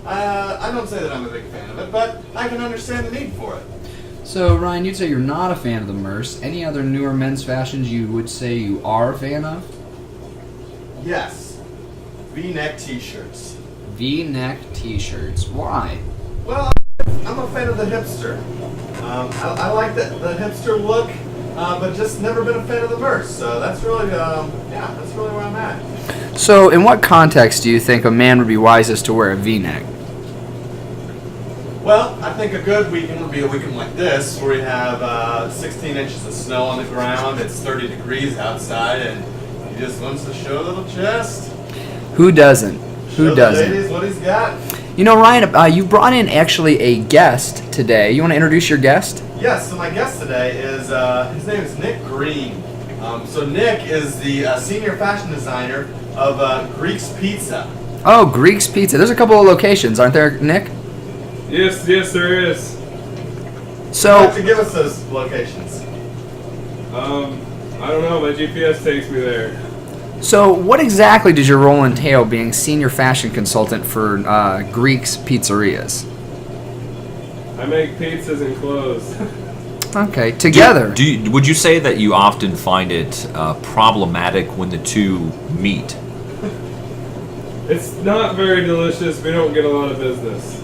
I don't say that I'm a big fan of it, but I can understand the need for it. So, Ryan, you'd say you're not a fan of the Merce. Any other newer men's fashions you would say you are a fan of? Yes. V-neck t-shirts. V-neck t-shirts. Why? Well, I'm a fan of the hipster. I like the hipster look, but just never been a fan of the Merce. So that's really, that's really where I'm at. So, in what context do you think a man would be wisest to wear a V-neck? Well, I think a good weekend would be a weekend like this, where we have 16 inches of snow on the ground, it's 30 degrees outside, and he just wants to show a little chest. Who doesn't? Show the ladies what he's got. You know, Ryan, you brought in actually a guest today. You want to introduce your guest? Yes, so my guest today is, his name is Nick Green. So Nick is the senior fashion designer of Greek's Pizza. Oh, Greek's Pizza. There's a couple of locations, aren't there, Nick? Yes, there is. So, You have to give us those locations. I don't know. My GPS takes me there. so what exactly does your role entail being senior fashion consultant for Greek's Pizzerias? I make pizzas and clothes. Okay, together. Would you say that you often find it problematic when the two meet? It's not very delicious. We don't get a lot of business.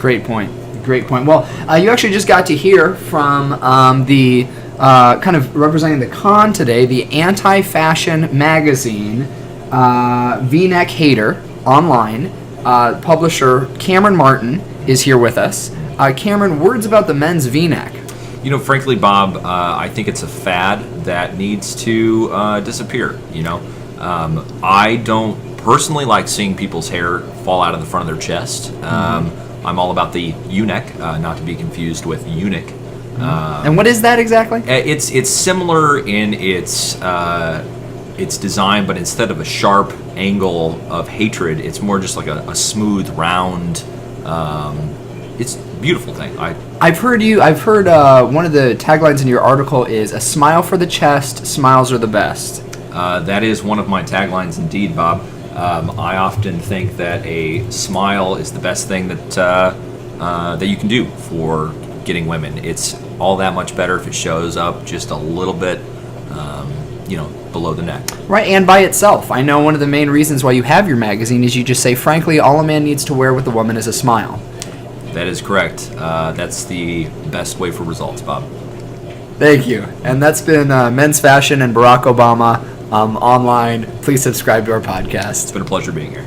Great point. Great point. Well, you actually just got to hear from the kind of representing the con today, the anti-fashion magazine V-Neck Hater online. Publisher Cameron Martin is here with us. Cameron, words about the men's V-neck. You know, frankly, Bob, I think it's a fad that needs to disappear. I don't personally like seeing people's hair fall out of the front of their chest. I'm all about the U-neck, not to be confused with eunuch. And what is that exactly? It's similar in its design, but instead of a sharp angle of hatred, it's more just like a smooth, round. It's a beautiful thing. I've heard one of the taglines in your article is "A smile for the chest, smiles are the best." That is one of my taglines, indeed, Bob. I often think that a smile is the best thing that you can do for getting women. It's all that much better if it shows up just a little bit, below the neck. Right, and by itself. I know one of the main reasons why you have your magazine is you just say, frankly, all a man needs to wear with a woman is a smile. That is correct. That's the best way for results, Bob. Thank you. And that's been Men's Fashion and Barack Obama online. Please subscribe to our podcast. It's been a pleasure being here.